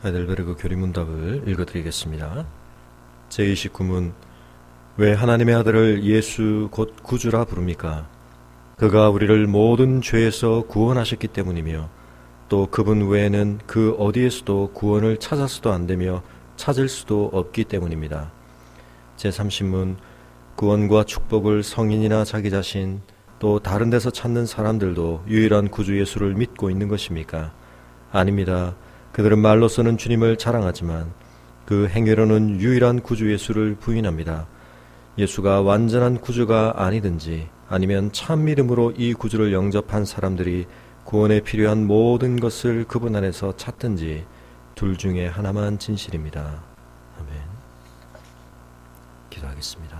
하이델베르그 교리문답을 읽어드리겠습니다. 제29문 왜 하나님의 아들을 예수 곧 구주라 부릅니까? 그가 우리를 모든 죄에서 구원하셨기 때문이며 또 그분 외에는 그 어디에서도 구원을 찾아서도 안되며 찾을 수도 없기 때문입니다. 제30문 구원과 축복을 성인이나 자기 자신 또 다른 데서 찾는 사람들도 유일한 구주 예수를 믿고 있는 것입니까? 아닙니다. 그들은 말로서는 주님을 자랑하지만 그 행위로는 유일한 구주 예수를 부인합니다. 예수가 완전한 구주가 아니든지 아니면 참 믿음으로 이 구주를 영접한 사람들이 구원에 필요한 모든 것을 그분 안에서 찾든지 둘 중에 하나만 진실입니다. 아멘. 기도하겠습니다.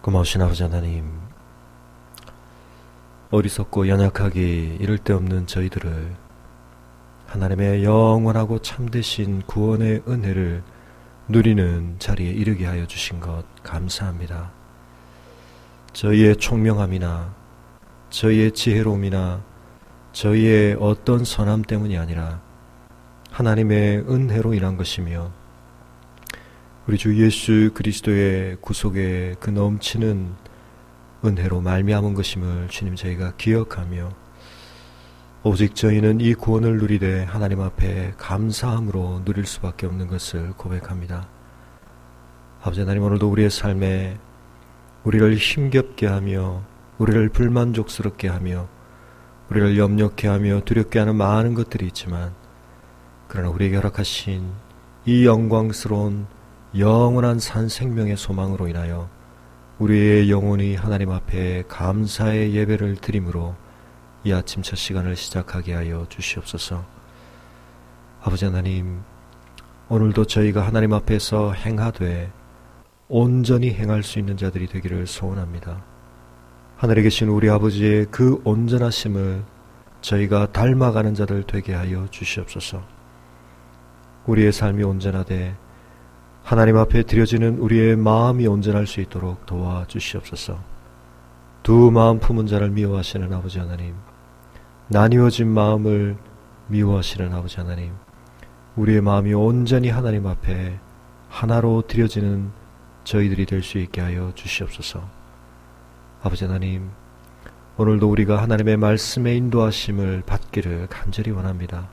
고마우신 아버지 하나님, 어리석고 연약하기 이를 데 없는 저희들을 하나님의 영원하고 참되신 구원의 은혜를 누리는 자리에 이르게 하여 주신 것 감사합니다. 저희의 총명함이나 저희의 지혜로움이나 저희의 어떤 선함 때문이 아니라 하나님의 은혜로 인한 것이며 우리 주 예수 그리스도의 구속의 그 넘치는 은혜로 말미암은 것임을 주님 저희가 기억하며 오직 저희는 이 구원을 누리되 하나님 앞에 감사함으로 누릴 수밖에 없는 것을 고백합니다. 아버지 하나님, 오늘도 우리의 삶에 우리를 힘겹게 하며 우리를 불만족스럽게 하며 우리를 염려케 하며 두렵게 하는 많은 것들이 있지만 그러나 우리에게 허락하신 이 영광스러운 영원한 산 생명의 소망으로 인하여 우리의 영혼이 하나님 앞에 감사의 예배를 드림으로 이 아침 첫 시간을 시작하게 하여 주시옵소서. 아버지 하나님, 오늘도 저희가 하나님 앞에서 행하되 온전히 행할 수 있는 자들이 되기를 소원합니다. 하늘에 계신 우리 아버지의 그 온전하심을 저희가 닮아가는 자들 되게 하여 주시옵소서. 우리의 삶이 온전하되 하나님 앞에 드려지는 우리의 마음이 온전할 수 있도록 도와주시옵소서. 두 마음 품은 자를 미워하시는 아버지 하나님, 나뉘어진 마음을 미워하시는 아버지 하나님, 우리의 마음이 온전히 하나님 앞에 하나로 드려지는 저희들이 될 수 있게 하여 주시옵소서. 아버지 하나님, 오늘도 우리가 하나님의 말씀의 인도하심을 받기를 간절히 원합니다.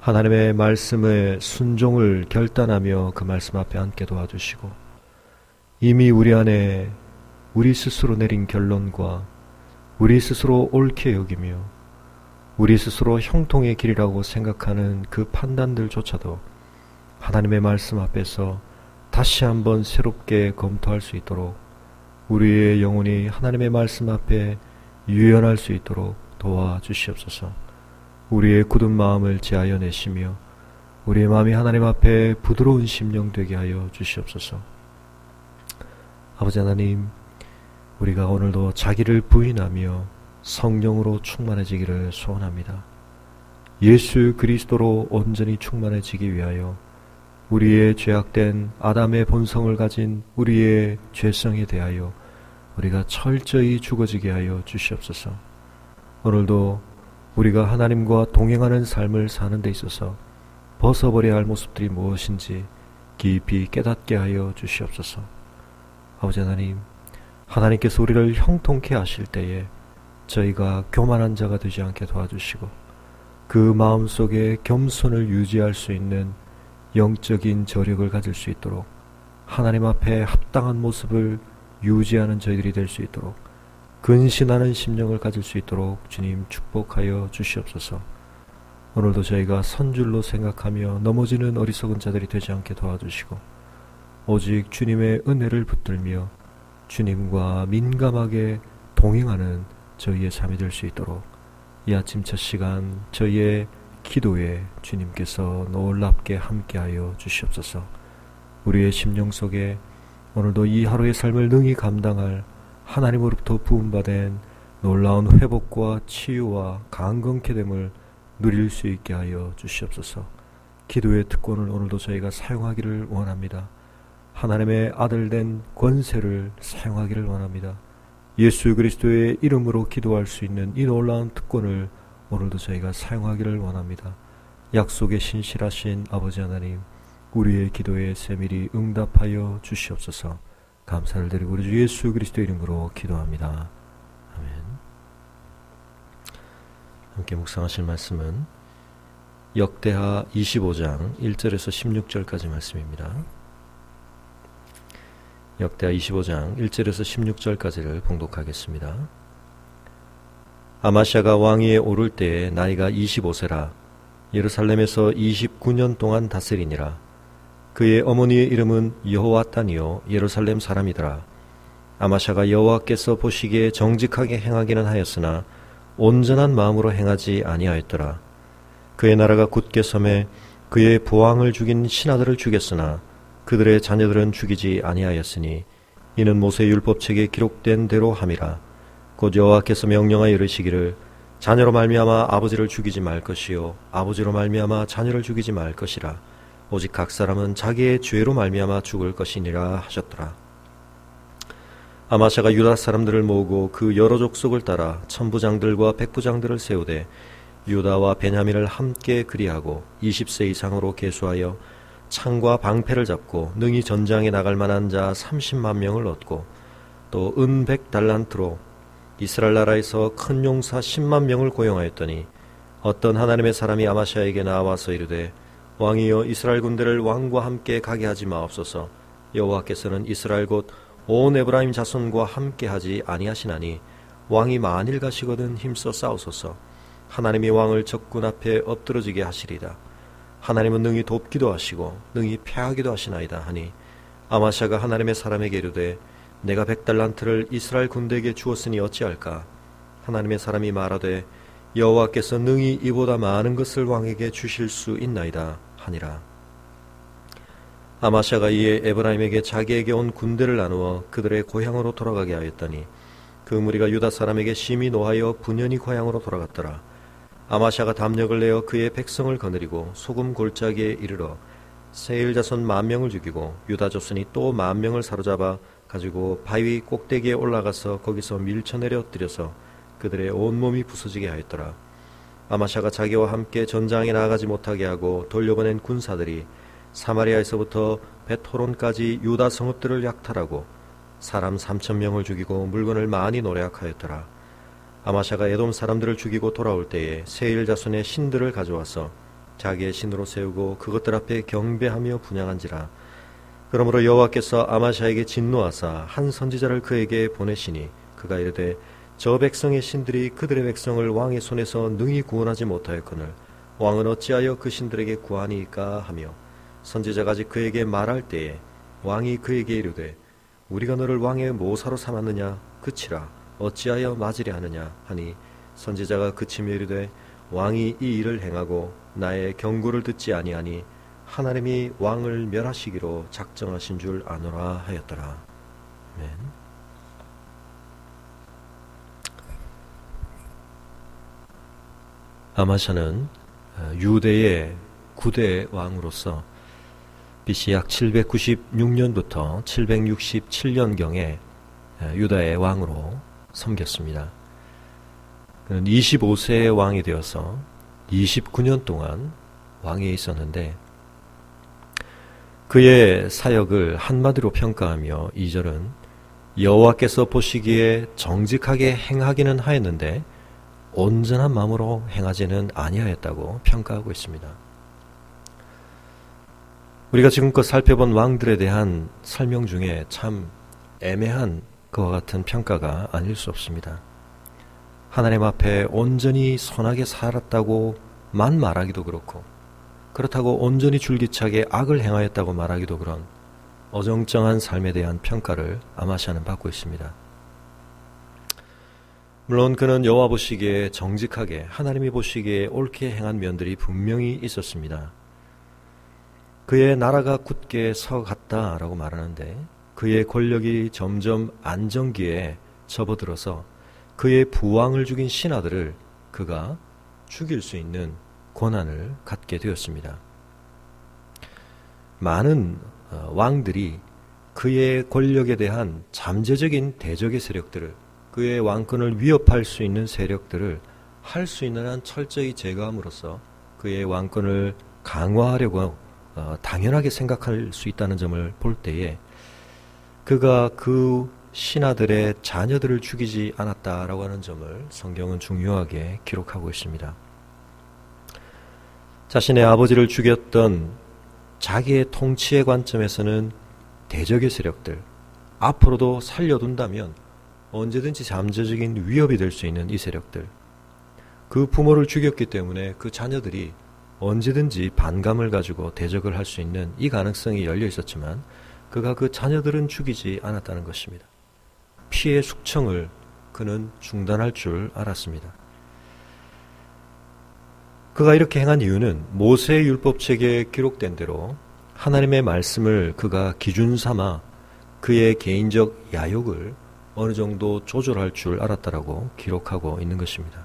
하나님의 말씀의 순종을 결단하며 그 말씀 앞에 앉게 도와주시고 이미 우리 안에 우리 스스로 내린 결론과 우리 스스로 옳게 여기며 우리 스스로 형통의 길이라고 생각하는 그 판단들조차도 하나님의 말씀 앞에서 다시 한번 새롭게 검토할 수 있도록 우리의 영혼이 하나님의 말씀 앞에 유연할 수 있도록 도와주시옵소서. 우리의 굳은 마음을 제하여 내시며 우리의 마음이 하나님 앞에 부드러운 심령 되게 하여 주시옵소서. 아버지 하나님, 우리가 오늘도 자기를 부인하며 성령으로 충만해지기를 소원합니다. 예수 그리스도로 온전히 충만해지기 위하여 우리의 죄악된 아담의 본성을 가진 우리의 죄성에 대하여 우리가 철저히 죽어지게 하여 주시옵소서. 오늘도 우리가 하나님과 동행하는 삶을 사는 데 있어서 벗어버려야 할 모습들이 무엇인지 깊이 깨닫게 하여 주시옵소서. 아버지 하나님, 하나님께서 우리를 형통케 하실 때에 저희가 교만한 자가 되지 않게 도와주시고 그 마음속에 겸손을 유지할 수 있는 영적인 저력을 가질 수 있도록 하나님 앞에 합당한 모습을 유지하는 저희들이 될 수 있도록 근신하는 심령을 가질 수 있도록 주님 축복하여 주시옵소서. 오늘도 저희가 선줄로 생각하며 넘어지는 어리석은 자들이 되지 않게 도와주시고 오직 주님의 은혜를 붙들며 주님과 민감하게 동행하는 저희의 삶이 될 수 있도록 이 아침 첫 시간 저희의 기도에 주님께서 놀랍게 함께하여 주시옵소서. 우리의 심령 속에 오늘도 이 하루의 삶을 능히 감당할 하나님으로부터 부음받은 놀라운 회복과 치유와 강건케 됨을 누릴 수 있게 하여 주시옵소서. 기도의 특권을 오늘도 저희가 사용하기를 원합니다. 하나님의 아들 된 권세를 사용하기를 원합니다. 예수 그리스도의 이름으로 기도할 수 있는 이 놀라운 특권을 오늘도 저희가 사용하기를 원합니다. 약속에 신실하신 아버지 하나님, 우리의 기도에 세밀히 응답하여 주시옵소서. 감사를 드리고 우리 주 예수 그리스도 이름으로 기도합니다. 아멘. 함께 묵상하실 말씀은 역대하 25장 1절에서 16절까지 말씀입니다. 역대하 25장 1절에서 16절까지를 봉독하겠습니다. 아마시아가 왕위에 오를 때에 나이가 25세라 예루살렘에서 29년 동안 다스리니라. 그의 어머니의 이름은 여호와탄이요 예루살렘 사람이더라. 아마시아가 여호와께서 보시기에 정직하게 행하기는 하였으나 온전한 마음으로 행하지 아니하였더라. 그의 나라가 굳게 섬에 그의 부왕을 죽인 신하들을 죽였으나 그들의 자녀들은 죽이지 아니하였으니 이는 모세 율법책에 기록된 대로 함이라. 곧 여호와께서 명령하여 이르시기를 자녀로 말미암아 아버지를 죽이지 말 것이요 아버지로 말미암아 자녀를 죽이지 말 것이라. 오직 각 사람은 자기의 죄로 말미암아 죽을 것이니라 하셨더라. 아마시아가 유다 사람들을 모으고 그 여러 족속을 따라 천부장들과 백부장들을 세우되 유다와 베냐민을 함께 그리하고 20세 이상으로 계수하여 창과 방패를 잡고 능히 전장에 나갈 만한 자 30만 명을 얻고 또 은 100달란트로 이스라엘 나라에서 큰 용사 10만 명을 고용하였더니 어떤 하나님의 사람이 아마시아에게 나와서 이르되 왕이여 이스라엘 군대를 왕과 함께 가게 하지 마옵소서. 여호와께서는 이스라엘 곧 온 에브라임 자손과 함께 하지 아니하시나니 왕이 만일 가시거든 힘써 싸우소서. 하나님이 왕을 적군 앞에 엎드러지게 하시리다. 하나님은 능히 돕기도 하시고 능히 패하기도 하시나이다 하니 아마시아가 하나님의 사람에게 이르되 내가 100달란트를 이스라엘 군대에게 주었으니 어찌할까. 하나님의 사람이 말하되 여호와께서 능히 이보다 많은 것을 왕에게 주실 수 있나이다 하니라. 아마시아가 이에 에브라임에게 자기에게 온 군대를 나누어 그들의 고향으로 돌아가게 하였더니 그 무리가 유다 사람에게 심히 노하여 분연히 고향으로 돌아갔더라. 아마시아가 담력을 내어 그의 백성을 거느리고 소금 골짜기에 이르러 세일 자손 10,000명을 죽이고 유다 조선이 또 10,000명을 사로잡아 가지고 바위 꼭대기에 올라가서 거기서 밀쳐내려 엎드려서 그들의 온몸이 부서지게 하였더라. 아마시아가 자기와 함께 전장에 나아가지 못하게 하고 돌려보낸 군사들이 사마리아에서부터 벳호론까지 유다 성읍들을 약탈하고 사람 3,000명을 죽이고 물건을 많이 노략하였더라. 아마시아가 에돔 사람들을 죽이고 돌아올 때에 세일 자손의 신들을 가져와서 자기의 신으로 세우고 그것들 앞에 경배하며 분향한지라. 그러므로 여호와께서 아마시아에게 진노하사 한 선지자를 그에게 보내시니 그가 이르되 저 백성의 신들이 그들의 백성을 왕의 손에서 능히 구원하지 못하였거늘 왕은 어찌하여 그 신들에게 구하니까 하며 선지자가 아직 그에게 말할 때에 왕이 그에게 이르되 우리가 너를 왕의 모사로 삼았느냐 그치라 어찌하여 맞으려 하느냐 하니 선지자가 그치며 이르되 왕이 이 일을 행하고 나의 경고를 듣지 아니하니 하나님이 왕을 멸하시기로 작정하신 줄 아노라 하였더라. 아멘. 아마시아는 유대의 9대 왕으로서 BC 약 796년부터 767년경에 유다의 왕으로 섬겼습니다. 그는 25세의 왕이 되어서 29년 동안 왕위에 있었는데 그의 사역을 한마디로 평가하며 2절은 여호와께서 보시기에 정직하게 행하기는 하였는데 온전한 마음으로 행하지는 아니하였다고 평가하고 있습니다. 우리가 지금껏 살펴본 왕들에 대한 설명 중에 참 애매한 그와 같은 평가가 아닐 수 없습니다. 하나님 앞에 온전히 선하게 살았다고만 말하기도 그렇고 그렇다고 온전히 줄기차게 악을 행하였다고 말하기도 그런 어정쩡한 삶에 대한 평가를 아마시아는 받고 있습니다. 물론 그는 여호와 보시기에 정직하게 하나님이 보시기에 옳게 행한 면들이 분명히 있었습니다. 그의 나라가 굳게 서갔다라고 말하는데 그의 권력이 점점 안정기에 접어들어서 그의 부왕을 죽인 신하들을 그가 죽일 수 있는 권한을 갖게 되었습니다. 많은 왕들이 그의 권력에 대한 잠재적인 대적의 세력들을 그의 왕권을 위협할 수 있는 세력들을 할 수 있는 한 철저히 제거함으로써 그의 왕권을 강화하려고 당연하게 생각할 수 있다는 점을 볼 때에 그가 그 신하들의 자녀들을 죽이지 않았다라고 하는 점을 성경은 중요하게 기록하고 있습니다. 자신의 아버지를 죽였던 자기의 통치의 관점에서는 대적의 세력들, 앞으로도 살려둔다면 언제든지 잠재적인 위협이 될 수 있는 이 세력들, 그 부모를 죽였기 때문에 그 자녀들이 언제든지 반감을 가지고 대적을 할 수 있는 이 가능성이 열려 있었지만 그가 그 자녀들은 죽이지 않았다는 것입니다. 피해 숙청을 그는 중단할 줄 알았습니다. 그가 이렇게 행한 이유는 모세의 율법책에 기록된 대로 하나님의 말씀을 그가 기준 삼아 그의 개인적 야욕을 어느 정도 조절할 줄 알았다라고 기록하고 있는 것입니다.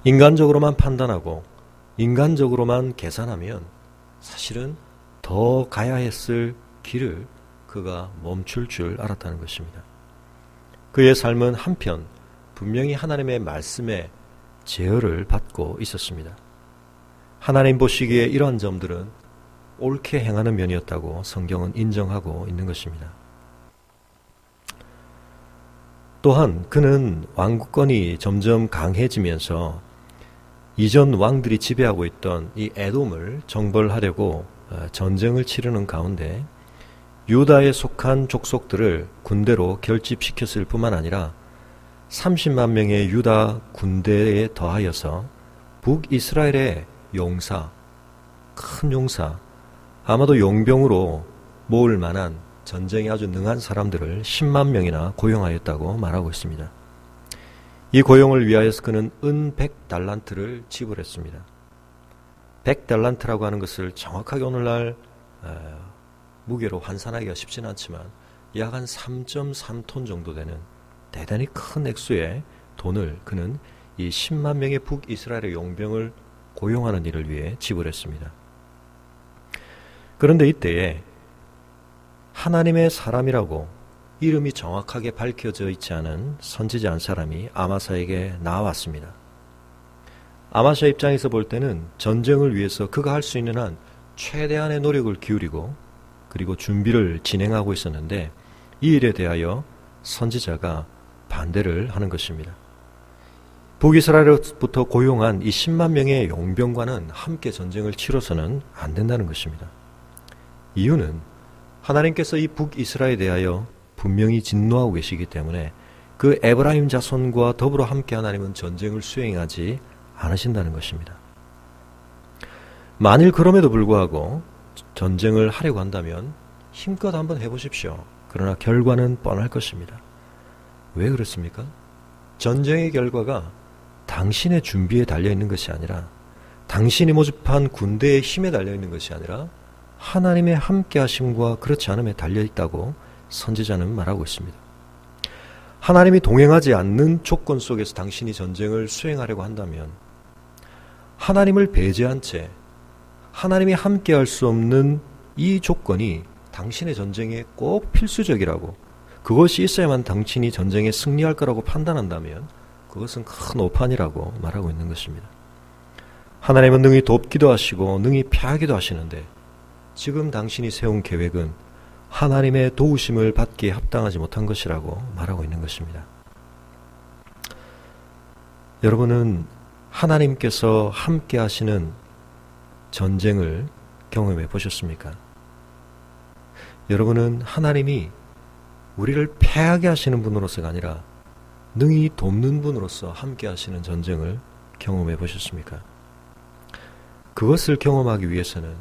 인간적으로만 판단하고 인간적으로만 계산하면 사실은 더 가야 했을 길을 그가 멈출 줄 알았다는 것입니다. 그의 삶은 한편 분명히 하나님의 말씀에 제어를 받고 있었습니다. 하나님 보시기에 이러한 점들은 옳게 행하는 면이었다고 성경은 인정하고 있는 것입니다. 또한 그는 왕권이 점점 강해지면서 이전 왕들이 지배하고 있던 이 에돔을 정벌하려고 전쟁을 치르는 가운데 유다에 속한 족속들을 군대로 결집시켰을 뿐만 아니라 30만 명의 유다 군대에 더하여서 북이스라엘의 용사, 큰 용사, 아마도 용병으로 모을 만한 전쟁에 아주 능한 사람들을 10만 명이나 고용하였다고 말하고 있습니다. 이 고용을 위하여서 그는 은 100달란트를 지불했습니다. 100달란트라고 하는 것을 정확하게 오늘날 무게로 환산하기가 쉽지는 않지만 약 한 3.3톤 정도 되는 대단히 큰 액수의 돈을 그는 이 10만 명의 북이스라엘의 용병을 고용하는 일을 위해 지불했습니다. 그런데 이때에 하나님의 사람이라고 이름이 정확하게 밝혀져 있지 않은 선지자 한 사람이 아마사에게 나왔습니다. 아마사 입장에서 볼 때는 전쟁을 위해서 그가 할 수 있는 한 최대한의 노력을 기울이고 그리고 준비를 진행하고 있었는데 이 일에 대하여 선지자가 반대를 하는 것입니다. 북이스라엘로부터 고용한 이 10만 명의 용병과는 함께 전쟁을 치러서는 안 된다는 것입니다. 이유는 하나님께서 이 북이스라엘에 대하여 분명히 진노하고 계시기 때문에 그 에브라임 자손과 더불어 함께 하나님은 전쟁을 수행하지 않으신다는 것입니다. 만일 그럼에도 불구하고 전쟁을 하려고 한다면 힘껏 한번 해보십시오. 그러나 결과는 뻔할 것입니다. 왜 그렇습니까? 전쟁의 결과가 당신의 준비에 달려있는 것이 아니라 당신이 모집한 군대의 힘에 달려있는 것이 아니라 하나님의 함께하심과 그렇지 않음에 달려있다고 선지자는 말하고 있습니다. 하나님이 동행하지 않는 조건 속에서 당신이 전쟁을 수행하려고 한다면 하나님을 배제한 채 하나님이 함께할 수 없는 이 조건이 당신의 전쟁에 꼭 필수적이라고 그것이 있어야만 당신이 전쟁에 승리할 거라고 판단한다면 그것은 큰 오판이라고 말하고 있는 것입니다. 하나님은 능히 돕기도 하시고 능히 피하기도 하시는데 지금 당신이 세운 계획은 하나님의 도우심을 받기에 합당하지 못한 것이라고 말하고 있는 것입니다. 여러분은 하나님께서 함께 하시는 전쟁을 경험해 보셨습니까? 여러분은 하나님이 우리를 패하게 하시는 분으로서가 아니라 능히 돕는 분으로서 함께 하시는 전쟁을 경험해 보셨습니까? 그것을 경험하기 위해서는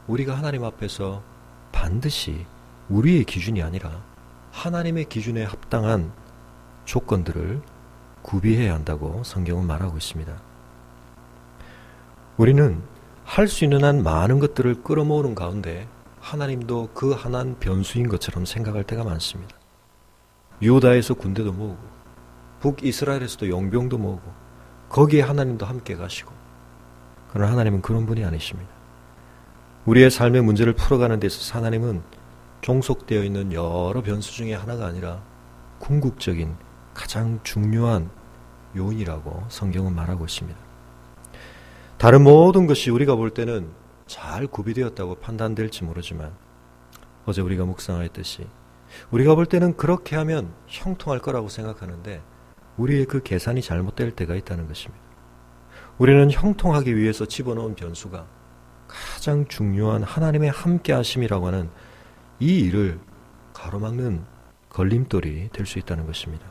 우리가 하나님 앞에서 반드시 우리의 기준이 아니라 하나님의 기준에 합당한 조건들을 구비해야 한다고 성경은 말하고 있습니다. 우리는 할 수 있는 한 많은 것들을 끌어모으는 가운데 하나님도 그 하나는 변수인 것처럼 생각할 때가 많습니다. 유다에서 군대도 모으고 북이스라엘에서도 용병도 모으고 거기에 하나님도 함께 가시고 그러나 하나님은 그런 분이 아니십니다. 우리의 삶의 문제를 풀어가는 데 있어서 하나님은 종속되어 있는 여러 변수 중에 하나가 아니라 궁극적인 가장 중요한 요인이라고 성경은 말하고 있습니다. 다른 모든 것이 우리가 볼 때는 잘 구비되었다고 판단될지 모르지만 어제 우리가 묵상하였듯이 우리가 볼 때는 그렇게 하면 형통할 거라고 생각하는데 우리의 그 계산이 잘못될 때가 있다는 것입니다. 우리는 형통하기 위해서 집어넣은 변수가 가장 중요한 하나님의 함께 하심이라고 하는 이 일을 가로막는 걸림돌이 될 수 있다는 것입니다.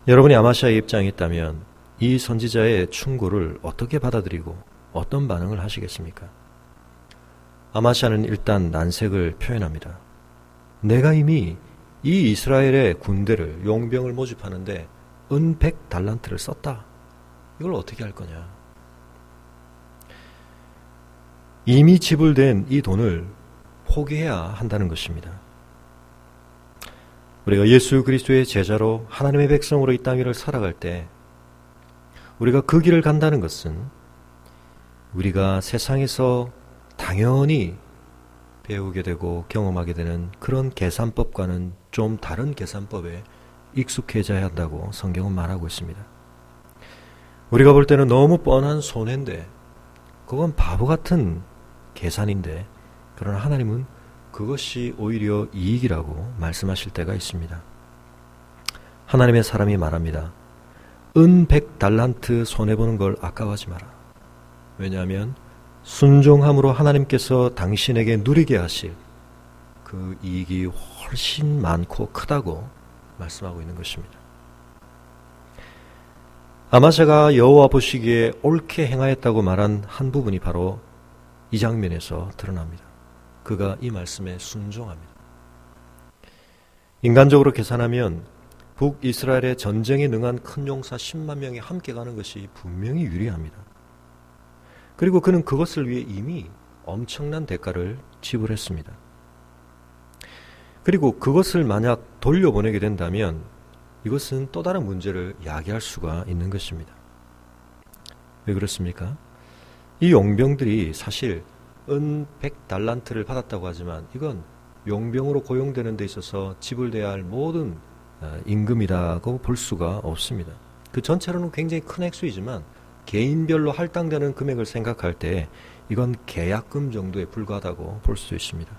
여러분이 아마샤의 입장에 있다면 이 선지자의 충고를 어떻게 받아들이고 어떤 반응을 하시겠습니까? 아마샤는 일단 난색을 표현합니다. 내가 이미 이 이스라엘의 군대를 용병을 모집하는데 은 100달란트를 썼다. 이걸 어떻게 할 거냐? 이미 지불된 이 돈을 포기해야 한다는 것입니다. 우리가 예수 그리스도의 제자로 하나님의 백성으로 이 땅 위를 살아갈 때 우리가 그 길을 간다는 것은 우리가 세상에서 당연히 배우게 되고 경험하게 되는 그런 계산법과는 좀 다른 계산법에 익숙해져야 한다고 성경은 말하고 있습니다. 우리가 볼 때는 너무 뻔한 손해인데 그건 바보 같은 계산인데 그러나 하나님은 그것이 오히려 이익이라고 말씀하실 때가 있습니다. 하나님의 사람이 말합니다. 은 100달란트 손해보는 걸 아까워하지 마라. 왜냐하면 순종함으로 하나님께서 당신에게 누리게 하실 그 이익이 훨씬 많고 크다고 말씀하고 있는 것입니다. 아마샤가 여호와 보시기에 옳게 행하였다고 말한 한 부분이 바로 이 장면에서 드러납니다. 그가 이 말씀에 순종합니다. 인간적으로 계산하면 북이스라엘의 전쟁에 능한 큰 용사 10만 명이 함께 가는 것이 분명히 유리합니다. 그리고 그는 그것을 위해 이미 엄청난 대가를 지불했습니다. 그리고 그것을 만약 돌려보내게 된다면 이것은 또 다른 문제를 야기할 수가 있는 것입니다. 왜 그렇습니까? 이 용병들이 사실 은 100달란트를 받았다고 하지만 이건 용병으로 고용되는 데 있어서 지불돼야 할 모든 임금이라고 볼 수가 없습니다. 그 전체로는 굉장히 큰 액수이지만 개인별로 할당되는 금액을 생각할 때 이건 계약금 정도에 불과하다고 볼 수 있습니다.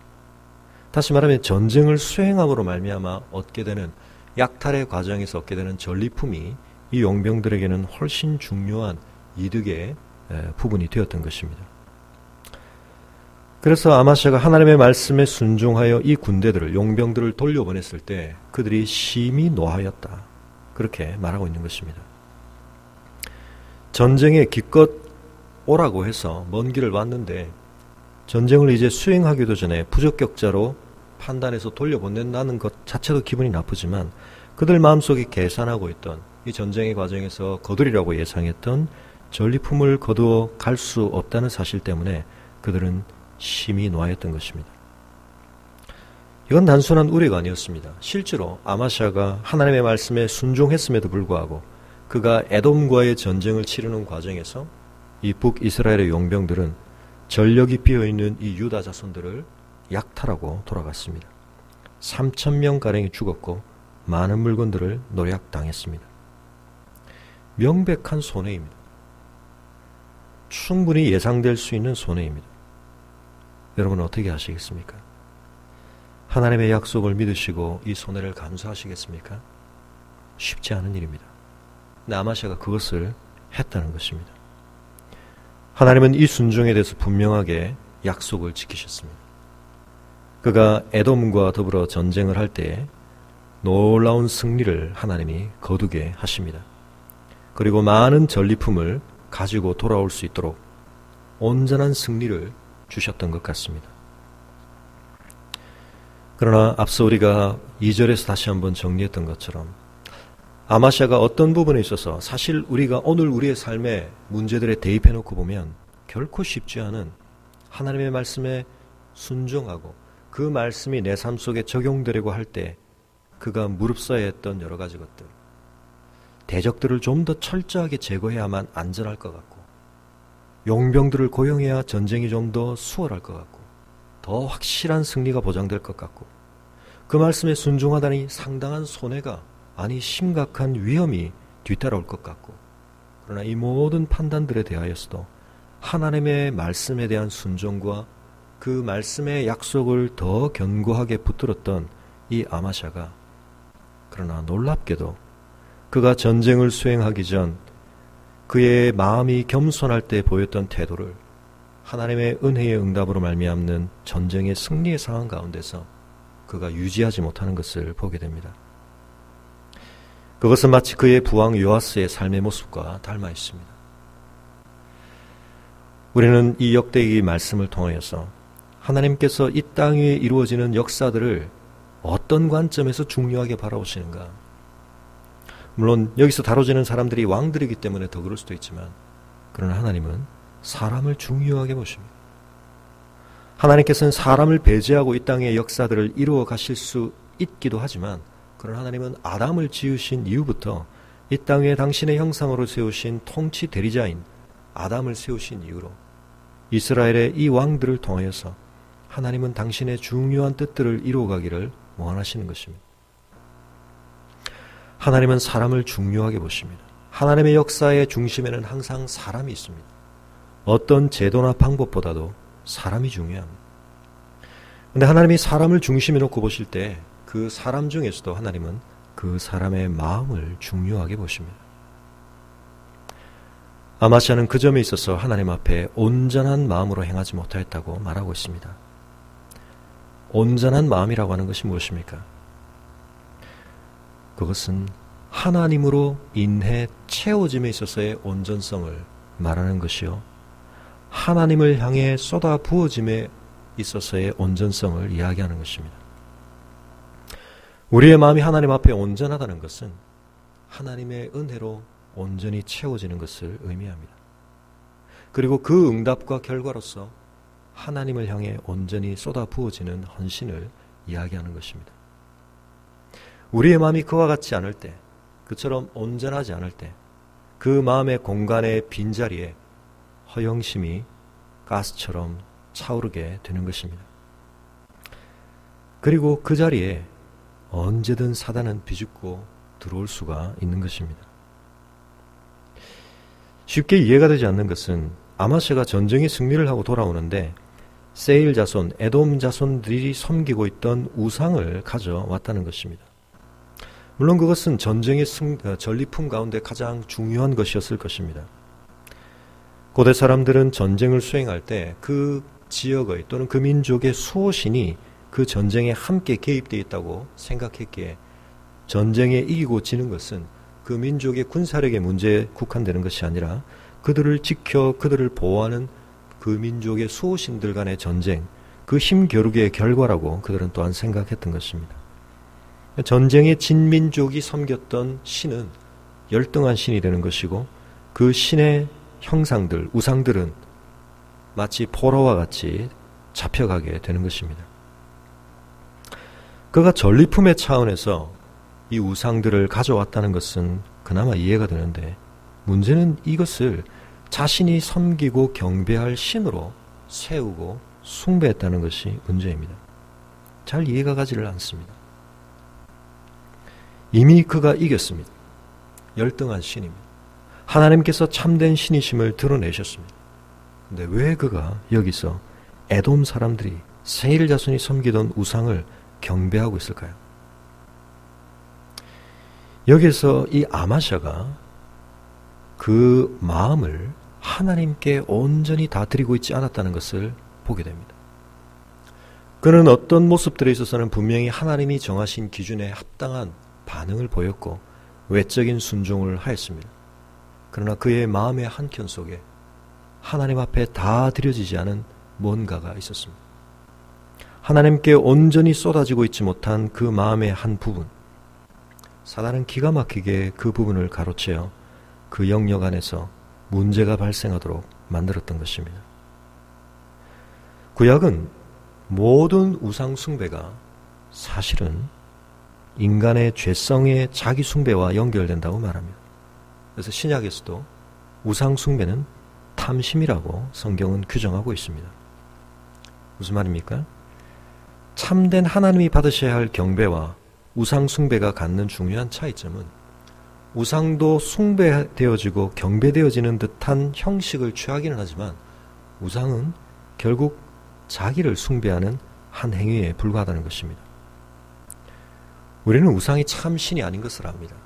다시 말하면 전쟁을 수행함으로 말미암아 얻게 되는 약탈의 과정에서 얻게 되는 전리품이 이 용병들에게는 훨씬 중요한 이득의 부분이 되었던 것입니다. 그래서 아마샤가 하나님의 말씀에 순종하여 이 군대들을 용병들을 돌려보냈을 때 그들이 심히 노하였다. 그렇게 말하고 있는 것입니다. 전쟁에 기껏 오라고 해서 먼 길을 왔는데 전쟁을 이제 수행하기도 전에 부적격자로 판단해서 돌려보낸다는 것 자체도 기분이 나쁘지만 그들 마음속에 계산하고 있던 이 전쟁의 과정에서 거두리라고 예상했던 전리품을 거두어 갈 수 없다는 사실 때문에 그들은 심히 노하였던 것입니다. 이건 단순한 우려가 아니었습니다. 실제로 아마샤가 하나님의 말씀에 순종했음에도 불구하고 그가 에돔과의 전쟁을 치르는 과정에서 이 북이스라엘의 용병들은 전력이 비어있는 이 유다 자손들을 약탈하고 돌아갔습니다. 3,000명가량이 죽었고 많은 물건들을 노략당했습니다. 명백한 손해입니다. 충분히 예상될 수 있는 손해입니다. 여러분은 어떻게 하시겠습니까? 하나님의 약속을 믿으시고 이 손해를 감수하시겠습니까? 쉽지 않은 일입니다. 근데 아마샤가 그것을 했다는 것입니다. 하나님은 이 순종에 대해서 분명하게 약속을 지키셨습니다. 그가 에돔과 더불어 전쟁을 할 때 놀라운 승리를 하나님이 거두게 하십니다. 그리고 많은 전리품을 가지고 돌아올 수 있도록 온전한 승리를 주셨던 것 같습니다. 그러나 앞서 우리가 2절에서 다시 한번 정리했던 것처럼 아마샤가 어떤 부분에 있어서 사실 우리가 오늘 우리의 삶의 문제들에 대입해 놓고 보면 결코 쉽지 않은 하나님의 말씀에 순종하고 그 말씀이 내 삶 속에 적용되려고 할 때 그가 무릅써야 했던 여러 가지 것들, 대적들을 좀 더 철저하게 제거해야만 안전할 것 같고 용병들을 고용해야 전쟁이 좀 더 수월할 것 같고 더 확실한 승리가 보장될 것 같고 그 말씀에 순종하다니 상당한 손해가 아니 심각한 위험이 뒤따라올 것 같고, 그러나 이 모든 판단들에 대하여서도 하나님의 말씀에 대한 순종과 그 말씀의 약속을 더 견고하게 붙들었던 이 아마샤가, 그러나 놀랍게도 그가 전쟁을 수행하기 전 그의 마음이 겸손할 때 보였던 태도를 하나님의 은혜의 응답으로 말미암는 전쟁의 승리의 상황 가운데서 그가 유지하지 못하는 것을 보게 됩니다. 그것은 마치 그의 부왕 요아스의 삶의 모습과 닮아 있습니다. 우리는 이 역대기 말씀을 통하여서 하나님께서 이 땅 위에 이루어지는 역사들을 어떤 관점에서 중요하게 바라보시는가. 물론 여기서 다뤄지는 사람들이 왕들이기 때문에 더 그럴 수도 있지만, 그러나 하나님은 사람을 중요하게 보십니다. 하나님께서는 사람을 배제하고 이 땅의 역사들을 이루어 가실 수 있기도 하지만, 그러나 하나님은 아담을 지으신 이후부터 이 땅에 당신의 형상으로 세우신 통치 대리자인 아담을 세우신 이후로 이스라엘의 이 왕들을 통하여서 하나님은 당신의 중요한 뜻들을 이루어가기를 원하시는 것입니다. 하나님은 사람을 중요하게 보십니다. 하나님의 역사의 중심에는 항상 사람이 있습니다. 어떤 제도나 방법보다도 사람이 중요합니다. 그런데 하나님이 사람을 중심에 놓고 보실 때 그 사람 중에서도 하나님은 그 사람의 마음을 중요하게 보십니다. 아마샤는 그 점에 있어서 하나님 앞에 온전한 마음으로 행하지 못하였다고 말하고 있습니다. 온전한 마음이라고 하는 것이 무엇입니까? 그것은 하나님으로 인해 채워짐에 있어서의 온전성을 말하는 것이요, 하나님을 향해 쏟아 부어짐에 있어서의 온전성을 이야기하는 것입니다. 우리의 마음이 하나님 앞에 온전하다는 것은 하나님의 은혜로 온전히 채워지는 것을 의미합니다. 그리고 그 응답과 결과로서 하나님을 향해 온전히 쏟아 부어지는 헌신을 이야기하는 것입니다. 우리의 마음이 그와 같지 않을 때, 그처럼 온전하지 않을 때, 그 마음의 공간의 빈자리에 허영심이 가스처럼 차오르게 되는 것입니다. 그리고 그 자리에 언제든 사단은 비집고 들어올 수가 있는 것입니다. 쉽게 이해가 되지 않는 것은 아마샤가 전쟁의 승리를 하고 돌아오는데 세일 자손, 에돔 자손들이 섬기고 있던 우상을 가져왔다는 것입니다. 물론 그것은 전쟁의 전리품 가운데 가장 중요한 것이었을 것입니다. 고대 사람들은 전쟁을 수행할 때 그 지역의 또는 그 민족의 수호신이 그 전쟁에 함께 개입되어 있다고 생각했기에 전쟁에 이기고 지는 것은 그 민족의 군사력의 문제에 국한되는 것이 아니라 그들을 지켜 그들을 보호하는 그 민족의 수호신들 간의 전쟁, 그 힘겨루기의 결과라고 그들은 또한 생각했던 것입니다. 전쟁의 진민족이 섬겼던 신은 열등한 신이 되는 것이고, 그 신의 형상들, 우상들은 마치 포로와 같이 잡혀가게 되는 것입니다. 그가 전리품의 차원에서 이 우상들을 가져왔다는 것은 그나마 이해가 되는데, 문제는 이것을 자신이 섬기고 경배할 신으로 세우고 숭배했다는 것이 문제입니다. 잘 이해가 가지를 않습니다. 이미 그가 이겼습니다. 열등한 신입니다. 하나님께서 참된 신이심을 드러내셨습니다. 근데 왜 그가 여기서 에돔 사람들이 세일 자손이 섬기던 우상을 경배하고 있을까요? 여기서 이 아마샤가 그 마음을 하나님께 온전히 다 드리고 있지 않았다는 것을 보게 됩니다. 그는 어떤 모습들에 있어서는 분명히 하나님이 정하신 기준에 합당한 반응을 보였고 외적인 순종을 하였습니다. 그러나 그의 마음의 한켠 속에 하나님 앞에 다 드려지지 않은 뭔가가 있었습니다. 하나님께 온전히 쏟아지고 있지 못한 그 마음의 한 부분, 사단은 기가 막히게 그 부분을 가로채어 그 영역 안에서 문제가 발생하도록 만들었던 것입니다. 구약은 모든 우상 숭배가 사실은 인간의 죄성의 자기 숭배와 연결된다고 말합니다. 그래서 신약에서도 우상 숭배는 탐심이라고 성경은 규정하고 있습니다. 무슨 말입니까? 참된 하나님이 받으셔야 할 경배와 우상 숭배가 갖는 중요한 차이점은 우상도 숭배되어지고 경배되어지는 듯한 형식을 취하기는 하지만 우상은 결국 자기를 숭배하는 한 행위에 불과하다는 것입니다. 우리는 우상이 참 신이 아닌 것을 압니다.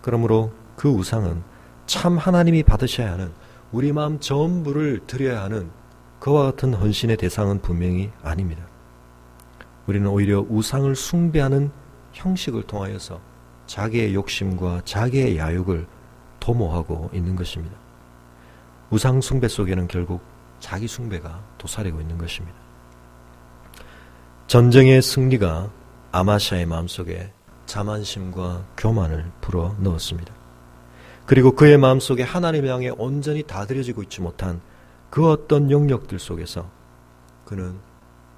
그러므로 그 우상은 참 하나님이 받으셔야 하는 우리 마음 전부를 드려야 하는 그와 같은 헌신의 대상은 분명히 아닙니다. 우리는 오히려 우상을 숭배하는 형식을 통하여서 자기의 욕심과 자기의 야욕을 도모하고 있는 것입니다. 우상 숭배 속에는 결국 자기 숭배가 도사리고 있는 것입니다. 전쟁의 승리가 아마샤의 마음속에 자만심과 교만을 불어 넣었습니다. 그리고 그의 마음속에 하나님을 향해 온전히 다스려지고 있지 못한 그 어떤 영역들 속에서 그는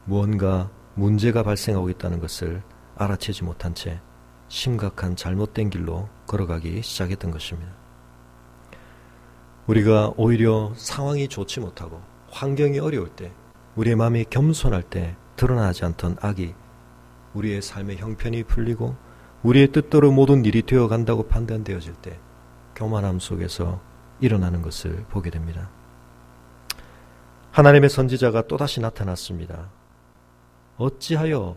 무언가 문제가 발생하고 있다는 것을 알아채지 못한 채 심각한 잘못된 길로 걸어가기 시작했던 것입니다. 우리가 오히려 상황이 좋지 못하고 환경이 어려울 때, 우리의 마음이 겸손할 때 드러나지 않던 악이 우리의 삶의 형편이 풀리고 우리의 뜻대로 모든 일이 되어간다고 판단되어질 때 교만함 속에서 일어나는 것을 보게 됩니다. 하나님의 선지자가 또다시 나타났습니다. 어찌하여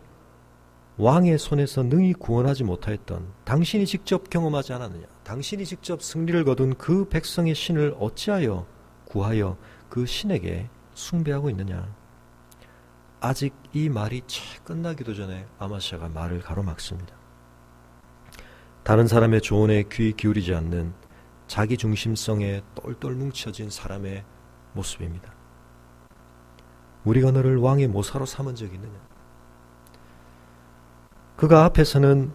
왕의 손에서 능히 구원하지 못하였던 당신이 직접 경험하지 않았느냐? 당신이 직접 승리를 거둔 그 백성의 신을 어찌하여 구하여 그 신에게 숭배하고 있느냐? 아직 이 말이 채 끝나기도 전에 아마샤가 말을 가로막습니다. 다른 사람의 조언에 귀 기울이지 않는 자기 중심성에 똘똘 뭉쳐진 사람의 모습입니다. 우리가 너를 왕의 모사로 삼은 적이 있느냐? 그가 앞에서는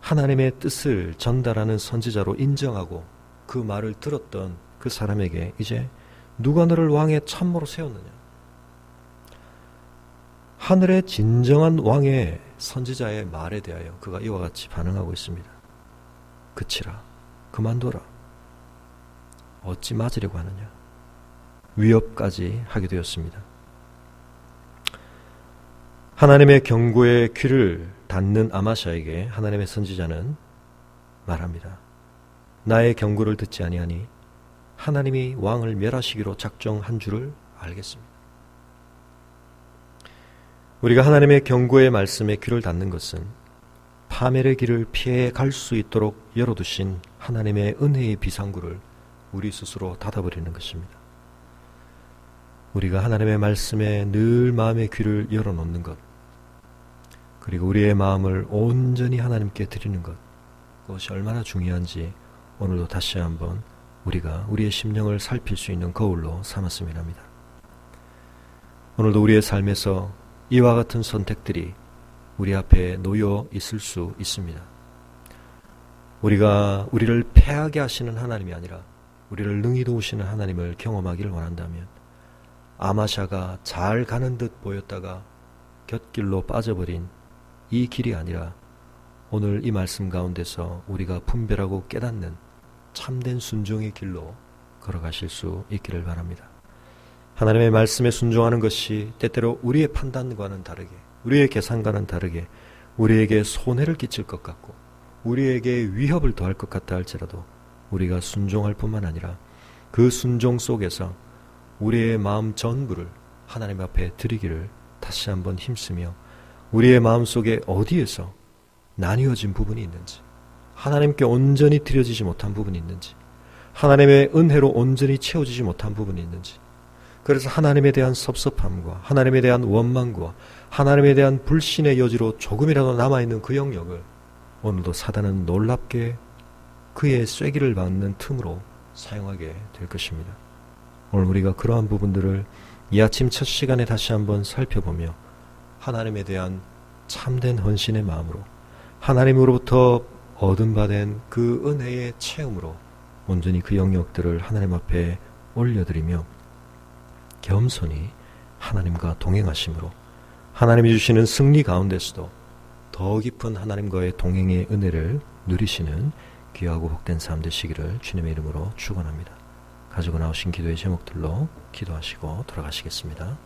하나님의 뜻을 전달하는 선지자로 인정하고 그 말을 들었던 그 사람에게 이제 누가 너를 왕의 참모로 세웠느냐? 하늘의 진정한 왕의 선지자의 말에 대하여 그가 이와 같이 반응하고 있습니다. 그치라, 그만둬라. 어찌 맞으려고 하느냐? 위협까지 하게 되었습니다. 하나님의 경고에 귀를 닫는 아마샤에게 하나님의 선지자는 말합니다. 나의 경고를 듣지 아니하니 하나님이 왕을 멸하시기로 작정한 줄을 알겠습니다. 우리가 하나님의 경고의 말씀에 귀를 닫는 것은 파멸의 길을 피해 갈 수 있도록 열어두신 하나님의 은혜의 비상구를 우리 스스로 닫아버리는 것입니다. 우리가 하나님의 말씀에 늘 마음의 귀를 열어놓는 것, 그리고 우리의 마음을 온전히 하나님께 드리는 것, 그것이 얼마나 중요한지 오늘도 다시 한번 우리가 우리의 심령을 살필 수 있는 거울로 삼았으면 합니다. 오늘도 우리의 삶에서 이와 같은 선택들이 우리 앞에 놓여 있을 수 있습니다. 우리가 우리를 패하게 하시는 하나님이 아니라 우리를 능히 도우시는 하나님을 경험하기를 원한다면 아마샤가 잘 가는 듯 보였다가 곁길로 빠져버린 이 길이 아니라 오늘 이 말씀 가운데서 우리가 분별하고 깨닫는 참된 순종의 길로 걸어가실 수 있기를 바랍니다. 하나님의 말씀에 순종하는 것이 때때로 우리의 판단과는 다르게, 우리의 계산과는 다르게 우리에게 손해를 끼칠 것 같고 우리에게 위협을 더할 것 같다 할지라도 우리가 순종할 뿐만 아니라 그 순종 속에서 우리의 마음 전부를 하나님 앞에 드리기를 다시 한번 힘쓰며 우리의 마음속에 어디에서 나뉘어진 부분이 있는지, 하나님께 온전히 드려지지 못한 부분이 있는지, 하나님의 은혜로 온전히 채워지지 못한 부분이 있는지, 그래서 하나님에 대한 섭섭함과 하나님에 대한 원망과 하나님에 대한 불신의 여지로 조금이라도 남아있는 그 영역을 오늘도 사단은 놀랍게 그의 쐐기를 받는 틈으로 사용하게 될 것입니다. 오늘 우리가 그러한 부분들을 이 아침 첫 시간에 다시 한번 살펴보며 하나님에 대한 참된 헌신의 마음으로 하나님으로부터 얻은 바 된 그 은혜의 체험으로 온전히 그 영역들을 하나님 앞에 올려드리며 겸손히 하나님과 동행하심으로 하나님이 주시는 승리 가운데서도 더 깊은 하나님과의 동행의 은혜를 누리시는 귀하고 복된 삶 되시기를 주님의 이름으로 축원합니다. 가지고 나오신 기도의 제목들로 기도하시고 돌아가시겠습니다.